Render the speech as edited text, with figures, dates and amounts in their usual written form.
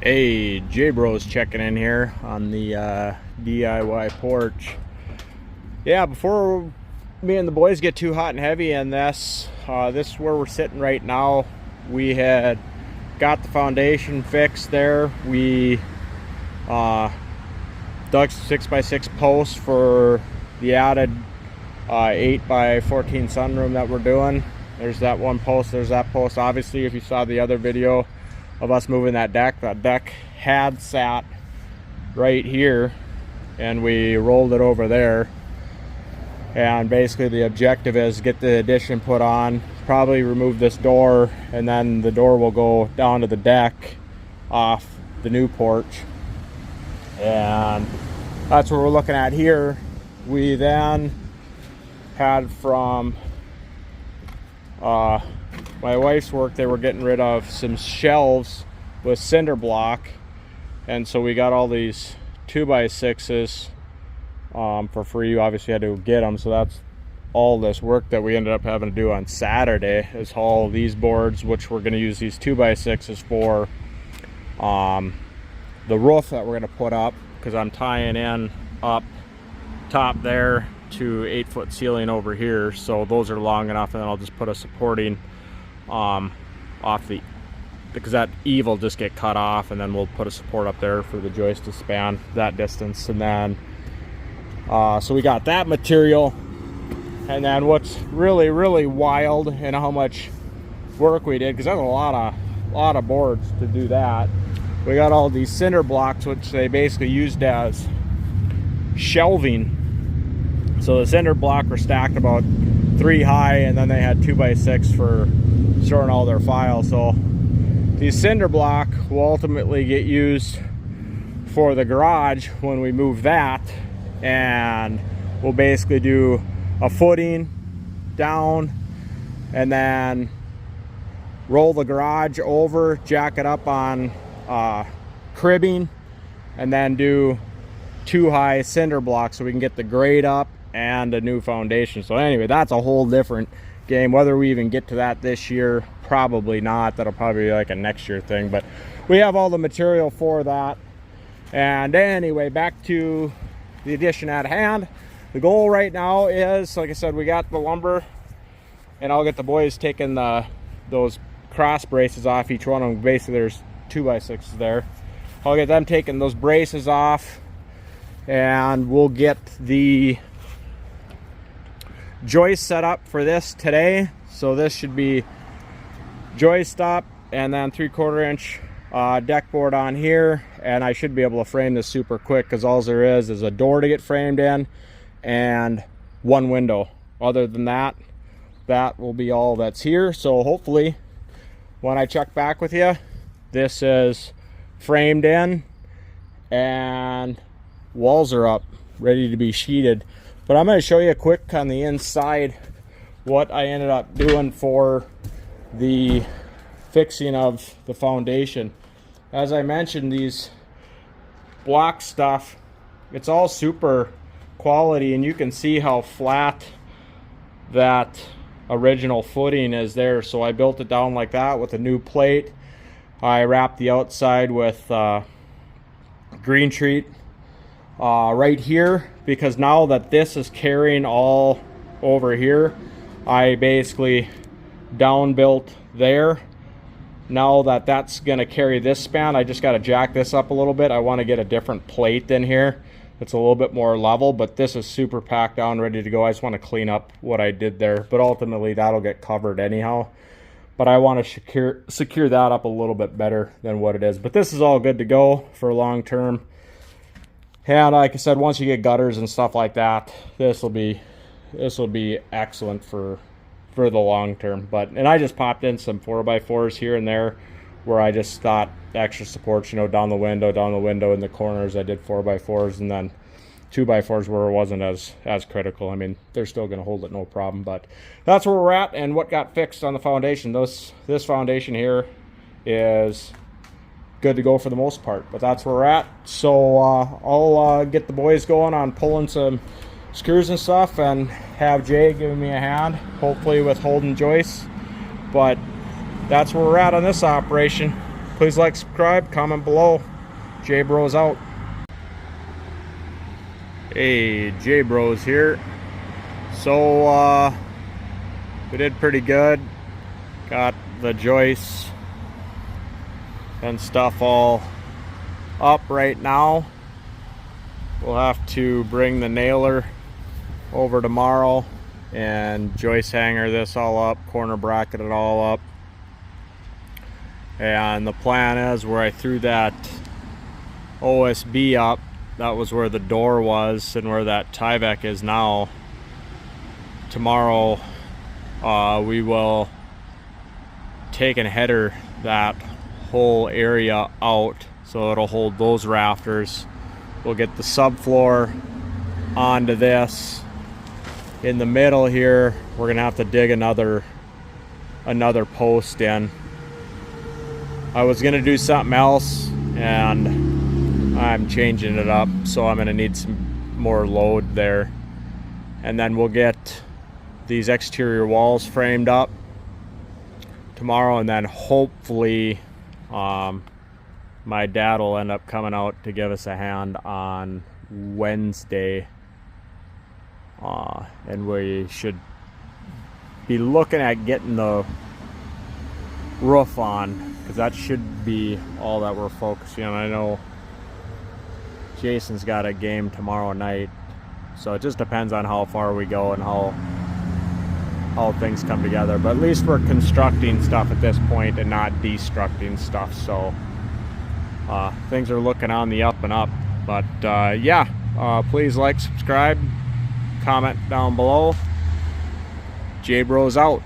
Hey, J-Bros checking in here on the DIY porch. Yeah, before me and the boys get too hot and heavy in this, this is where we're sitting right now. We had got the foundation fixed there. We dug 6x6 posts for the added 8x14 sunroom that we're doing. There's that one post, there's that post. Obviously, if you saw the other video of us moving that deck had sat right here and we rolled it over there, and basically the objective is get the addition put on, probably remove this door, and then the door will go down to the deck off the new porch, and that's what we're looking at here. We then had from my wife's work, they were getting rid of some shelves with cinder block, and so we got all these 2x6s for free. You obviously had to get them, so that's all this work that we ended up having to do on Saturday, is haul these boards, which we're going to use these 2x6s for the roof that we're going to put up, because I'm tying in up top there to 8-foot ceiling over here, so those are long enough, and then I'll just put a supporting off the, because that eave will just get cut off, and then we'll put a support up there for the joist to span that distance. And then so we got that material, and then what's really wild and how much work we did, because that's a lot of boards to do that. We got all these cinder blocks, which they basically used as shelving. So the cinder block were stacked about 3 high, and then they had 2x6 for storing all their files. So these cinder block will ultimately get used for the garage when we move that, and we'll basically do a footing down and then roll the garage over, jack it up on cribbing, and then do 2 high cinder blocks so we can get the grade up and a new foundation. So anyway, that's a whole different game. Whether we even get to that this year, probably not. That'll probably be like a next year thing, but we have all the material for that. And anyway, back to the addition at hand. The goal right now is, like I said, we got the lumber, and I'll get the boys taking those cross braces off each one of them. Basically there's 2x6s there. I'll get them taking those braces off, and we'll get the joist set up for this today. So this should be joist up, and then 3/4 inch deck board on here, and I should be able to frame this super quick, because all there is a door to get framed in and one window. Other than that, that will be all that's here. So hopefully when I check back with you, this is framed in and walls are up, ready to be sheeted. But I'm going to show you quick on the inside what I ended up doing for the fixing of the foundation. As I mentioned, these block stuff, it's all super quality, and you can see how flat that original footing is there. So I built it down like that with a new plate. I wrapped the outside with green treat right here, because now that this is carrying all over here, I basically down built there. Now that that's gonna carry this span, I just got to jack this up a little bit. I want to get a different plate in here. It's a little bit more level, but this is super packed down, ready to go. I just want to clean up what I did there, but ultimately that'll get covered anyhow. But I want to secure that up a little bit better than what it is. But this is all good to go for long term. And like I said, once you get gutters and stuff like that, this will be excellent for the long term. And I just popped in some 4x4s here and there, where I just thought extra supports, down the window in the corners. I did 4x4s, and then 2x4s where it wasn't as critical. I mean, they're still going to hold it no problem. But that's where we're at and what got fixed on the foundation. This foundation here is good to go for the most part, but that's where we're at. So I'll get the boys going on pulling some screws and stuff, and have Jay giving me a hand, hopefully with holding joists. But that's where we're at on this operation. Please like, subscribe, comment below. J Bros out. Hey, J Bros here. So we did pretty good. Got the joists and stuff all up right now. We'll have to bring the nailer over tomorrow and joist hanger this all up, corner bracket it all up. And the plan is where I threw that OSB up, that was where the door was and where that Tyvek is now. Tomorrow we will take and header that whole area out so it'll hold those rafters. We'll get the subfloor onto this. In the middle here, we're gonna have to dig another post in. I was gonna do something else and I'm changing it up, so I'm gonna need some more load there. And then we'll get these exterior walls framed up tomorrow, and then hopefully my dad will end up coming out to give us a hand on Wednesday, and we should be looking at getting the roof on, because that should be all that we're focusing on. I know Jason's got a game tomorrow night, so it just depends on how far we go and how things come together. But at least we're constructing stuff at this point and not destructing stuff, so things are looking on the up and up. But yeah, please like, subscribe, comment down below. J Bros out.